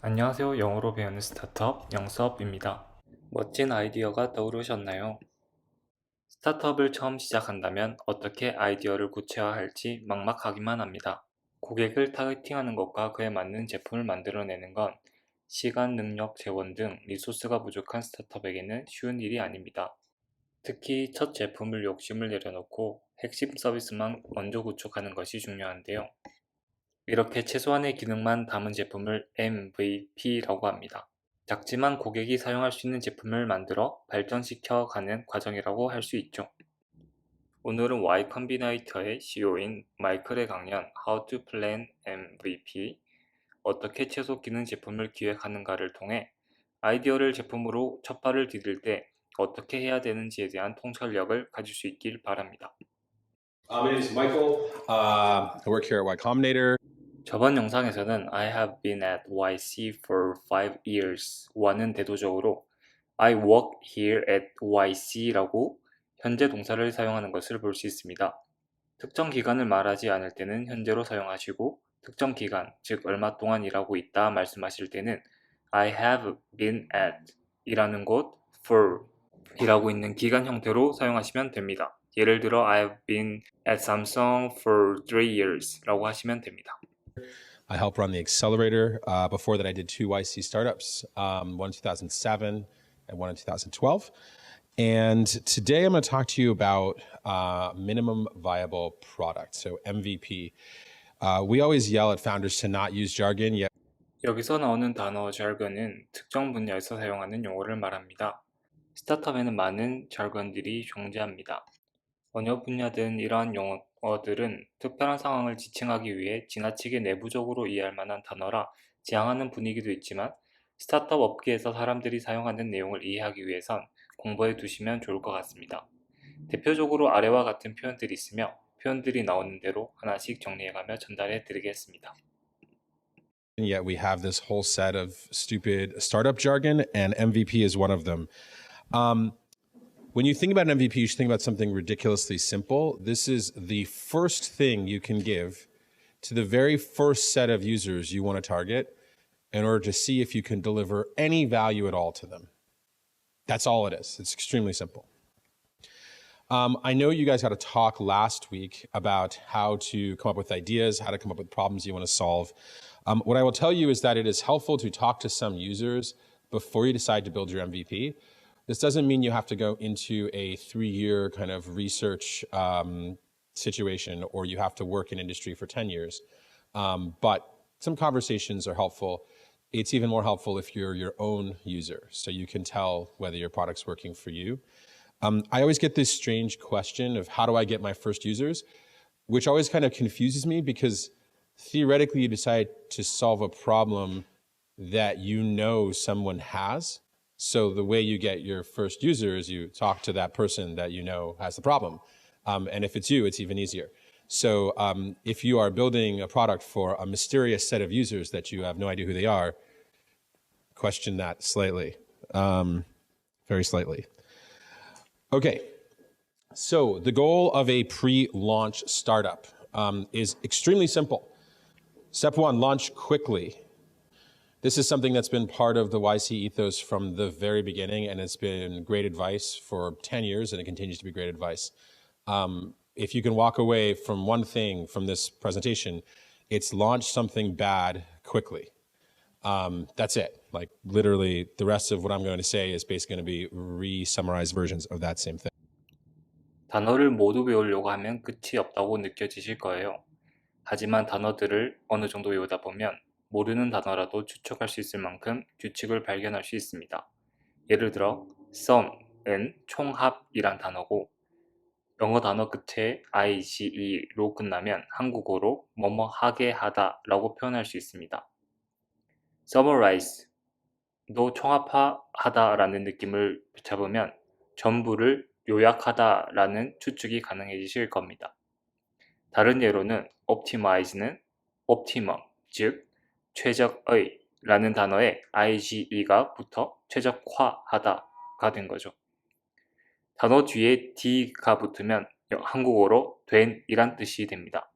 안녕하세요. 영어로 배우는 스타트업 영수업입니다. 멋진 아이디어가 떠오르셨나요? 스타트업을 처음 시작한다면 어떻게 아이디어를 구체화할지 막막하기만 합니다. 고객을 타겟팅하는 것과 그에 맞는 제품을 만들어내는 건 시간, 능력, 재원 등 리소스가 부족한 스타트업에게는 쉬운 일이 아닙니다. 특히 첫 제품을 욕심을 내려놓고 핵심 서비스만 먼저 구축하는 것이 중요한데요. 이렇게 최소한의 기능만 담은 제품을 MVP라고 합니다. 작지만 고객이 사용할 수 있는 제품을 만들어 발전시켜 가는 과정이라고 할 수 있죠. 오늘은 Y 컴비나이터의 CEO인 마이클의 강연 How to Plan MVP, 어떻게 최소 기능 제품을 기획하는가를 통해 아이디어를 제품으로 첫 발을 디딜 때 어떻게 해야 되는지에 대한 통찰력을 가질 수 있길 바랍니다. My name is Michael. I work here at Y Combinator. 저번 영상에서는 I have been at YC for 5 years 와는 대조적으로 I work here at YC라고 현재 동사를 사용하는 것을 볼 수 있습니다. 특정 기간을 말하지 않을 때는 현재로 사용하시고 특정 기간, 즉 얼마 동안 일하고 있다 말씀하실 때는 I have been at 이라는 곳 for 이라고 있는 기간 형태로 사용하시면 됩니다. 예를 들어 I have been at Samsung for 3 years 라고 하시면 됩니다. I help run the accelerator. Before that, I did two YC startups, one in 2007 and one in 2012. And today I'm going to talk to you about minimum viable product, so MVP. We always yell at founders to not use jargon, yet 여기서 나오는 단어 jargon은 특정 분야에서 사용하는 용어를 말합니다. 스타트업에는 많은 jargon들이 존재합니다. 어느 분야든 이러한 용어들은 특별한 상황을 지칭하기 위해 지나치게 내부적으로 이해할 만한 단어라 지향하는 분위기도 있지만 스타트업 업계에서 사람들이 사용하는 내용을 이해하기 위해선 공부해 두시면 좋을 것 같습니다. 대표적으로 아래와 같은 표현들이 있으며 표현들이 나오는 대로 하나씩 정리해가며 전달해 드리겠습니다. yet we have this whole set of stupid startup jargon, and MVP is one of them. When you think about an MVP, you should think about something ridiculously simple. This is the first thing you can give to the very first set of users you want to target in order to see if you can deliver any value at all to them. That's all it is. It's extremely simple. I know you guys had a talk last week about how to come up with ideas, how to come up with problems you want to solve. What I will tell you is that it is helpful to talk to some users before you decide to build your MVP. This doesn't mean you have to go into a 3-year kind of research situation, or you have to work in industry for 10 years. But some conversations are helpful. It's even more helpful if you're your own user, so you can tell whether your product's working for you. I always get this strange question of how do I get my first users, which always kind of confuses me because theoretically you decide to solve a problem that you know someone has. So the way you get your first user is you talk to that person that you know has the problem. And if it's you, it's even easier. So if you are building a product for a mysterious set of users that you have no idea who they are, question that slightly, very slightly. Okay, so the goal of a pre-launch startup is extremely simple. Step one, launch quickly. This is something that's been part of the YC ethos from the very beginning, and it's been great advice for 10 years, and it continues to be great advice. If you can walk away from one thing from this presentation, it's launch something bad quickly. That's it. Like literally the rest of what I'm going to say is basically going to be re-summarized versions of that same thing. 단어를 모두 배우려고 하면 끝이 없다고 느껴지실 거예요. 하지만 단어들을 어느 정도 외우다 보면 모르는 단어라도 추측할 수 있을 만큼 규칙을 발견할 수 있습니다. 예를 들어 sum은 총합이란 단어고 영어 단어 끝에 ICE로 끝나면 한국어로 뭐뭐 하게 하다 라고 표현할 수 있습니다. summarize도 총합하다 라는 느낌을 잡으면 전부를 요약하다 라는 추측이 가능해지실 겁니다. 다른 예로는 optimize는 optimum, 즉 최적의 라는 단어에 IGE가 붙어 최적화하다가 된 거죠. 단어 뒤에 D가 붙으면 한국어로 된 이란 뜻이 됩니다.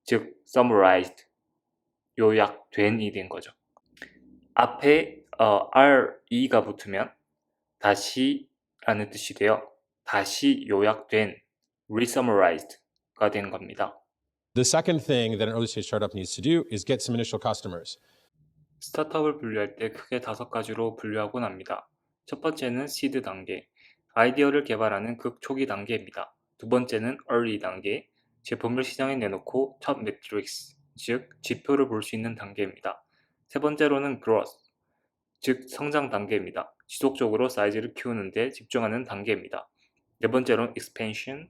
즉 summarized, 요약된이 된 거죠. 앞에 RE가 붙으면 다시라는 뜻이 되어 다시 요약된, resummarized가 된 겁니다. The second thing that an early stage startup needs to do is get some initial customers. 스타트업을 분류할 때 크게 5가지로 분류하곤 합니다. 첫 번째는 시드 단계, 아이디어를 개발하는 극초기 단계입니다. 두 번째는 early 단계, 제품을 시장에 내놓고 첫 매트릭스, 즉 지표를 볼 수 있는 단계입니다. 세 번째로는 growth, 즉 성장 단계입니다. 지속적으로 사이즈를 키우는 데 집중하는 단계입니다. 네 번째로는 expansion,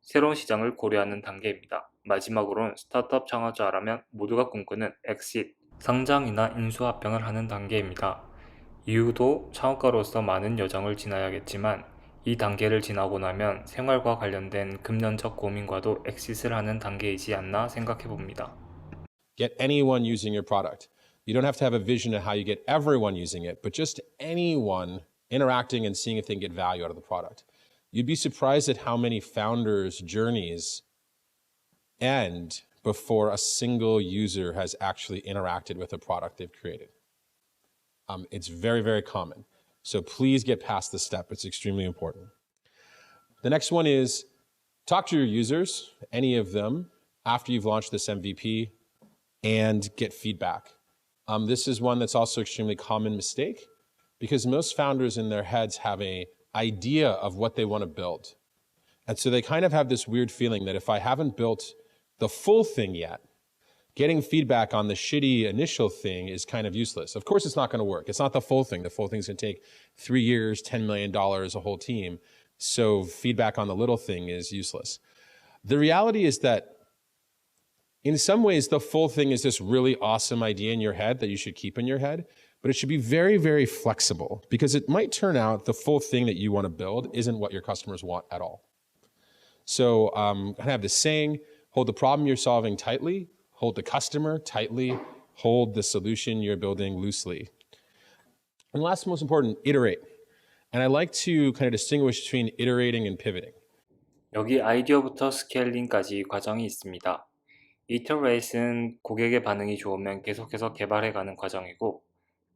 새로운 시장을 고려하는 단계입니다. 마지막으로는 스타트업 창업자라면 모두가 꿈꾸는 exit, 상장이나 인수합병을 하는 단계입니다. 이후도 창업가로서 많은 여정을 지나야겠지만 이 단계를 지나고 나면 생활과 관련된 금전적 고민과도 엑싯을 하는 단계이지 않나 생각해 봅니다. Get anyone using your product. You don't have to have a vision of how you get everyone using it, but just anyone interacting and seeing if they can get value out of the product. You'd be surprised at how many founders' journeys end before a single user has actually interacted with a product they've created. It's very, very common. So please get past this step. It's extremely important. The next one is talk to your users, any of them, after you've launched this MVP, and get feedback. This is one that's also extremely common mistake because most founders in their heads have an idea of what they want to build. And so they kind of have this weird feeling that if I haven't built the full thing yet, getting feedback on the shitty initial thing is kind of useless. Of course, it's not going to work. It's not the full thing. The full thing's going to take 3 years, $10 million, a whole team. So feedback on the little thing is useless. The reality is that in some ways, the full thing is this really awesome idea in your head that you should keep in your head, but it should be very, very flexible because it might turn out the full thing that you want to build isn't what your customers want at all. So I have this saying, hold the problem you're solving tightly, hold the customer tightly, hold the solution you're building loosely. And last, most important, iterate. And I like to kind of distinguish between iterating and pivoting. 여기 아이디어부터 스케일링까지 과정이 있습니다. 이터레이트는 고객의 반응이 좋으면 계속해서 개발해가는 과정이고,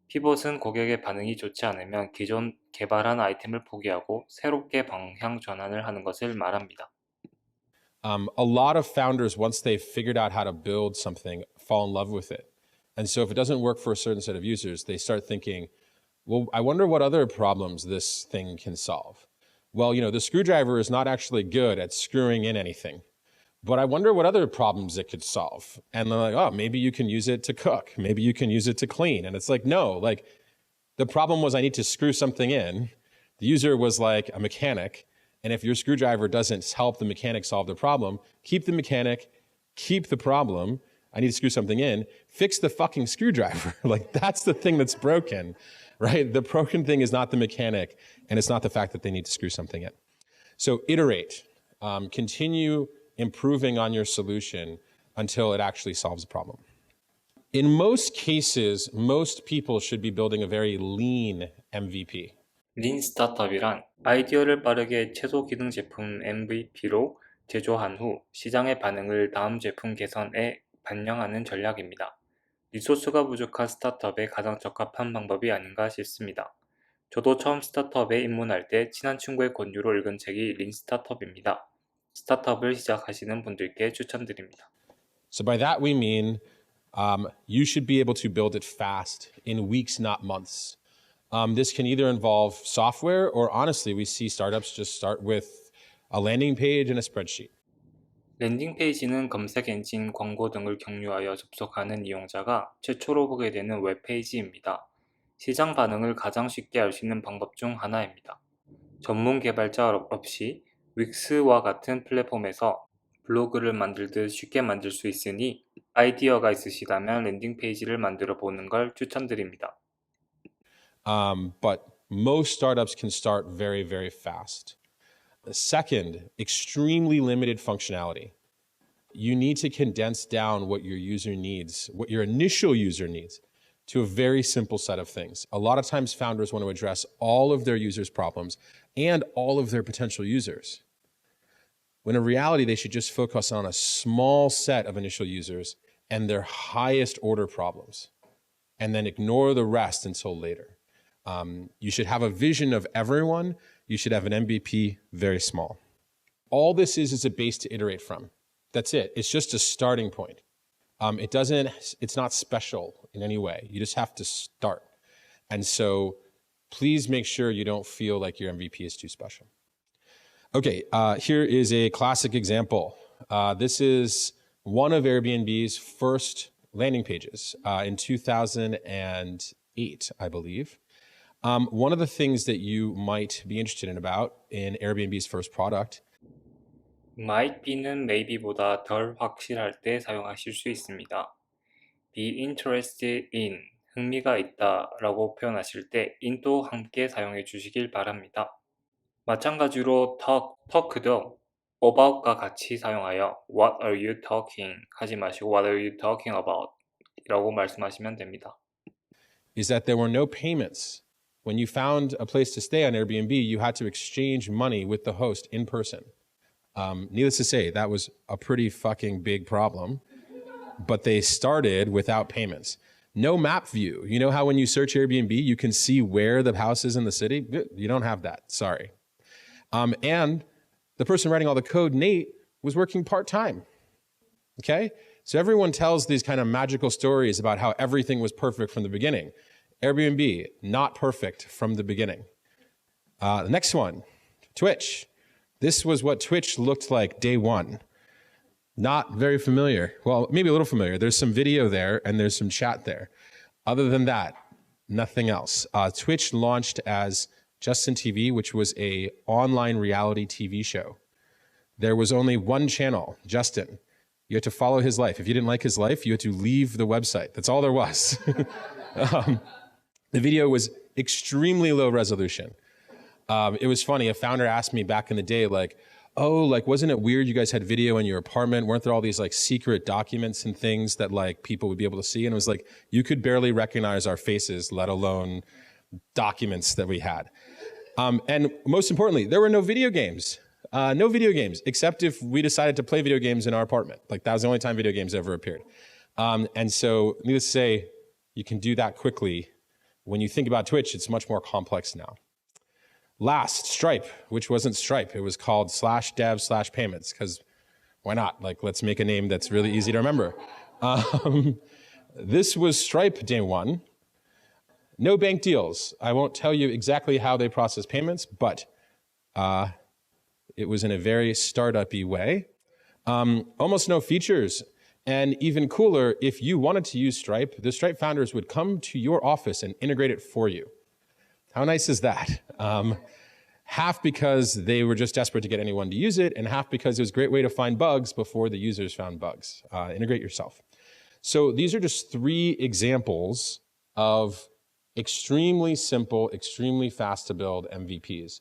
피봇은 고객의 반응이 좋지 않으면 기존 개발한 아이템을 포기하고 새롭게 방향 전환을 하는 것을 말합니다. A lot of founders, once they've figured out how to build something, fall in love with it. And so if it doesn't work for a certain set of users, they start thinking, well, I wonder what other problems this thing can solve. Well, the screwdriver is not actually good at screwing in anything, but I wonder what other problems it could solve. And they're like, oh, maybe you can use it to cook. Maybe you can use it to clean. And it's like, no, the problem was I need to screw something in. The user was like a mechanic. And if your screwdriver doesn't help the mechanic solve the problem, keep the mechanic, keep the problem. I need to screw something in, fix the fucking screwdriver. That's the thing that's broken, right? The broken thing is not the mechanic, and it's not the fact that they need to screw something in. So iterate, continue improving on your solution until it actually solves the problem. In most cases, most people should be building a very lean MVP. 린 스타트업이란 아이디어를 빠르게 최소기능제품 MVP로 제조한 후 시장의 반응을 다음 제품 개선에 반영하는 전략입니다. 리소스가 부족한 스타트업에 가장 적합한 방법이 아닌가 싶습니다. 저도 처음 스타트업에 입문할 때 친한 친구의 권유로 읽은 책이 린 스타트업입니다. 스타트업을 시작하시는 분들께 추천드립니다. So by that we mean you should be able to build it fast in weeks, not months. This can either involve software or honestly, we see startups just start with a landing page and a spreadsheet. 랜딩 페이지는 검색 엔진, 광고 등을 경유하여 접속하는 이용자가 최초로 보게 되는 웹페이지입니다. 시장 반응을 가장 쉽게 알 수 있는 방법 중 하나입니다. 전문 개발자 없이 윅스와 같은 플랫폼에서 블로그를 만들듯 쉽게 만들 수 있으니 아이디어가 있으시다면 랜딩 페이지를 만들어 보는 걸 추천드립니다. But most startups can start very, very fast. Second, extremely limited functionality. You need to condense down what your user needs, what your initial user needs, to a very simple set of things. A lot of times founders want to address all of their users' problems and all of their potential users. When in reality, they should just focus on a small set of initial users and their highest order problems. and then ignore the rest until later. You should have a vision of everyone. You should have an MVP very small. All this is a base to iterate from. That's it. It's just a starting point. It's not special in any way. You just have to start. And so please make sure you don't feel like your MVP is too special. Okay, here is a classic example. This is one of Airbnb's first landing pages in 2008, I believe. One of the things that you might be interested in Airbnb's first product. might be는 maybe보다 덜 확실할 때 사용하실 수 있습니다. be interested in, 흥미가 있다 라고 표현하실 때 in도 함께 사용해 주시길 바랍니다. 마찬가지로 talk도 about과 같이 사용하여 what are you talking 하지 마시고 what are you talking about 라고 말씀하시면 됩니다. Is that there were no payments. When you found a place to stay on Airbnb, you had to exchange money with the host in person. Needless to say, that was a pretty fucking big problem, but they started without payments. No map view. You know how when you search Airbnb, you can see where the house is in the city? You don't have that, sorry. And the person writing all the code, Nate, was working part-time, okay? So everyone tells these kind of magical stories about how everything was perfect from the beginning. Airbnb, not perfect from the beginning. The next one, Twitch. This was what Twitch looked like day one. Not very familiar. Well, maybe a little familiar. There's some video there and there's some chat there. Other than that, nothing else. Twitch launched as Justin TV, which was a online reality TV show. There was only one channel, Justin. You had to follow his life. If you didn't like his life, you had to leave the website. That's all there was. The video was extremely low resolution. It was funny. A founder asked me back in the day, wasn't it weird you guys had video in your apartment? Weren't there all these secret documents and things that people would be able to see? And it was you could barely recognize our faces, let alone documents that we had. And most importantly, there were no video games. No video games, except if we decided to play video games in our apartment. That was the only time video games ever appeared. And so, needless to say, you can do that quickly. When you think about Twitch, it's much more complex now. Last, Stripe, which wasn't Stripe. It was called /dev/payments, because why not? Let's make a name that's really easy to remember. This was Stripe day one. No bank deals. I won't tell you exactly how they process payments, but it was in a very startup-y way. Almost no features. And even cooler, if you wanted to use Stripe, the Stripe founders would come to your office and integrate it for you. How nice is that? Half because they were just desperate to get anyone to use it, and half because it was a great way to find bugs before the users found bugs. Integrate yourself. So these are just 3 examples of extremely simple, extremely fast to build MVPs.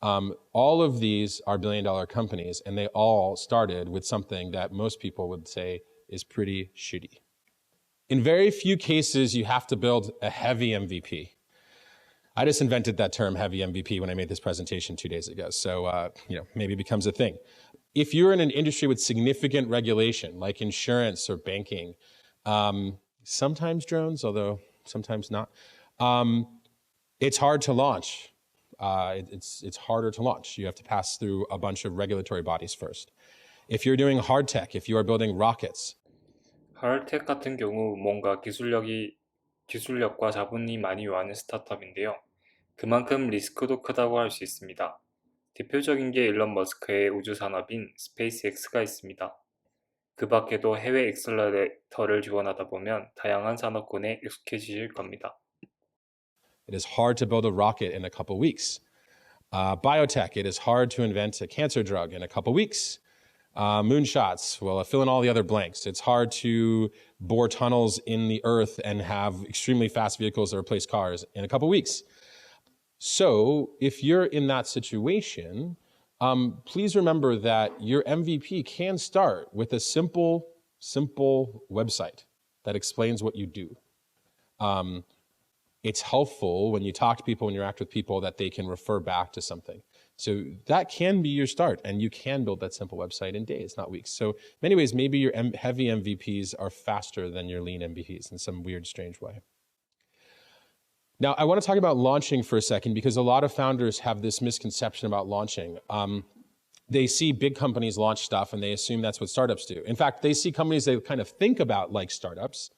All of these are billion-dollar companies, and they all started with something that most people would say is pretty shitty. In very few cases, you have to build a heavy MVP. I just invented that term, heavy MVP, when I made this presentation 2 days ago. So, maybe it becomes a thing. If you're in an industry with significant regulation, like insurance or banking, sometimes drones, although sometimes not, it's hard to launch. It's harder to launch. You have to pass through a bunch of regulatory bodies first. If you're doing hard tech, if you are building rockets. 하드텍 같은 경우 뭔가 기술력과 자본이 많이 요하는 스타트업인데요. 그만큼 리스크도 크다고 할 수 있습니다. 대표적인 게 일론 머스크의 우주 산업인 스페이스X가 있습니다. 그 밖에도 해외 엑셀러레이터를 지원하다 보면 다양한 산업군에 익숙해지실 겁니다. It is hard to build a rocket in a couple weeks. Biotech, it is hard to invent a cancer drug in a couple weeks. Moonshots, well, fill in all the other blanks. It's hard to bore tunnels in the earth and have extremely fast vehicles that replace cars in a couple weeks. So if you're in that situation, please remember that your MVP can start with a simple website that explains what you do. It's helpful when you talk to people, when you interact with people, that they can refer back to something. So that can be your start, and you can build that simple website in days, not weeks. So in many ways, maybe your heavy MVPs are faster than your lean MVPs in some weird, strange way. Now, I want to talk about launching for a second because a lot of founders have this misconception about launching. They see big companies launch stuff and they assume that's what startups do. In fact, they see companies they kind of think about like startups.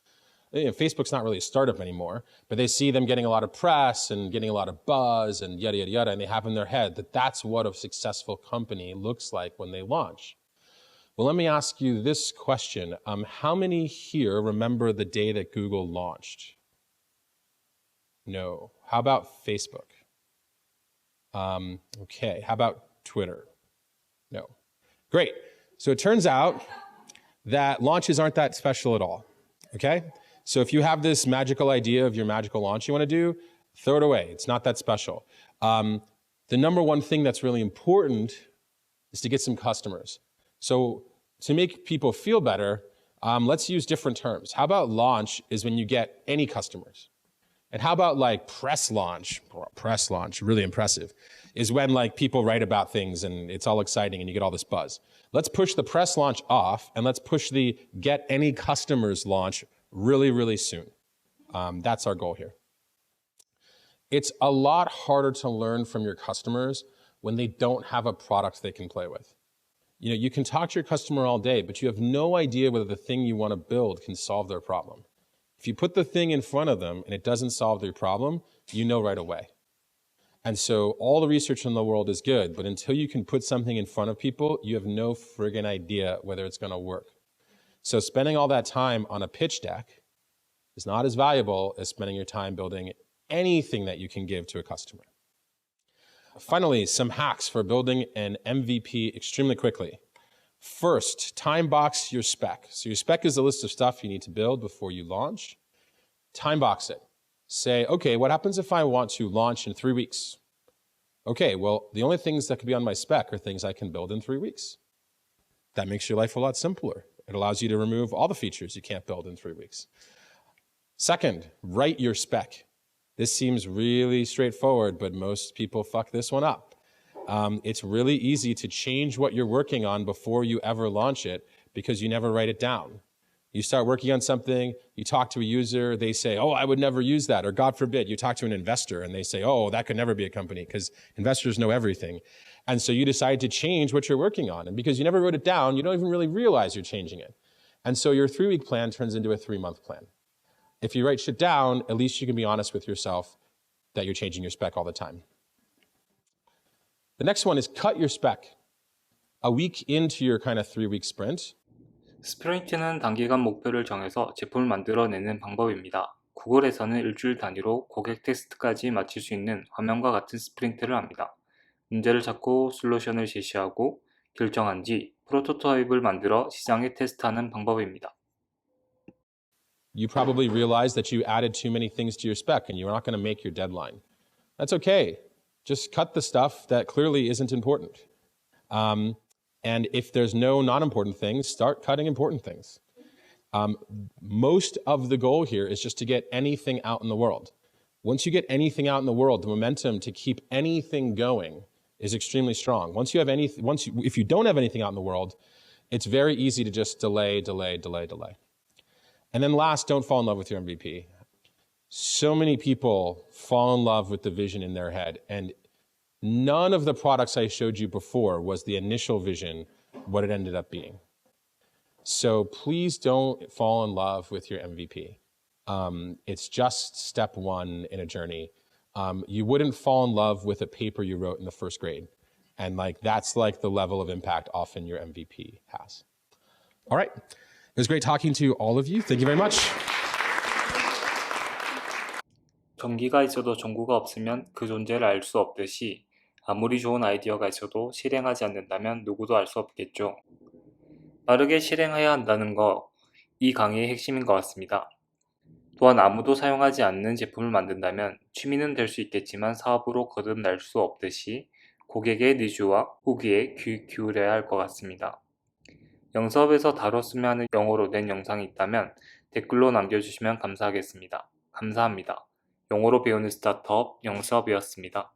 You know, Facebook's not really a startup anymore, but they see them getting a lot of press and getting a lot of buzz and yada, yada, yada, and they have in their head that that's what a successful company looks like when they launch. Well, let me ask you this question. How many here remember the day that Google launched? No. How about Facebook? Okay. How about Twitter? No. Great. So it turns out that launches aren't that special at all. Okay? So if you have this magical idea of your magical launch you want to do, throw it away. It's not that special. The number one thing that's really important is to get some customers. So to make people feel better, let's use different terms. How about launch is when you get any customers? And how about like press launch? Press launch, really impressive, is when like people write about things and it's all exciting and you get all this buzz. Let's push the press launch off and let's push the get any customers launch really, really soon. That's our goal here. It's a lot harder to learn from your customers when they don't have a product they can play with. You know, you can talk to your customer all day, but you have no idea whether the thing you want to build can solve their problem. If you put the thing in front of them and it doesn't solve their problem, you know right away. And so all the research in the world is good, but until you can put something in front of people, you have no friggin' idea whether it's going to work. So spending all that time on a pitch deck is not as valuable as spending your time building anything that you can give to a customer. Finally, some hacks for building an MVP extremely quickly. First, time box your spec. So your spec is a list of stuff you need to build before you launch. Time box it. Say, okay, what happens if I want to launch in 3 weeks? Okay, well, the only things that could be on my spec are things I can build in 3 weeks. That makes your life a lot simpler. It allows you to remove all the features you can't build in 3 weeks. Second, write your spec. This seems really straightforward, but most people fuck this one up. It's really easy to change what you're working on before you ever launch it because you never write it down. You start working on something, you talk to a user, they say, oh, I would never use that. Or God forbid, you talk to an investor and they say, oh, that could never be a company because investors know everything. And so you decide to change what you're working on. And because you never wrote it down, you don't even really realize you're changing it. And so your 3-week plan turns into a 3-month plan. If you write shit down, at least you can be honest with yourself that you're changing your spec all the time. The next one is cut your spec. A week into your kind of 3-week sprint. 스프린트는 단기간 목표를 정해서 제품을 만들어내는 방법입니다. 구글에서는 일주일 단위로 고객 테스트까지 마칠 수 있는 화면과 같은 스프린트를 합니다. 문제를 찾고 솔루션을 제시하고 결정한 뒤 프로토타입을 만들어 시장에 테스트하는 방법입니다. You probably realized that you added too many things to your spec and you're not going to make your deadline. That's okay. Just cut the stuff that clearly isn't important. And if there's no non-important things, start cutting important things. Most of the goal here is just to get anything out in the world. Once you get anything out in the world, the momentum to keep anything going is extremely strong. If you don't have anything out in the world, it's very easy to just delay. And then last, don't fall in love with your MVP. So many people fall in love with the vision in their head, and none of the products I showed you before was the initial vision, what it ended up being. So please don't fall in love with your MVP. It's just step one in a journey. You wouldn't fall in love with a paper you wrote in the first grade. And that's the level of impact often your MVP has. All right. It was great talking to all of you. Thank you very much. 전기가 있어도 전구가 없으면 그 존재를 알 수 없듯이 아무리 좋은 아이디어가 있어도 실행하지 않는다면 누구도 알 수 없겠죠. 빠르게 실행해야 한다는 거, 이 강의의 핵심인 것 같습니다. 또한 아무도 사용하지 않는 제품을 만든다면 취미는 될 수 있겠지만 사업으로 거듭날 수 없듯이 고객의 니즈와 후기에 귀 기울여야 할 것 같습니다. 영수업에서 다뤘으면 하는 영어로 된 영상이 있다면 댓글로 남겨주시면 감사하겠습니다. 감사합니다. 영어로 배우는 스타트업 영수업이었습니다.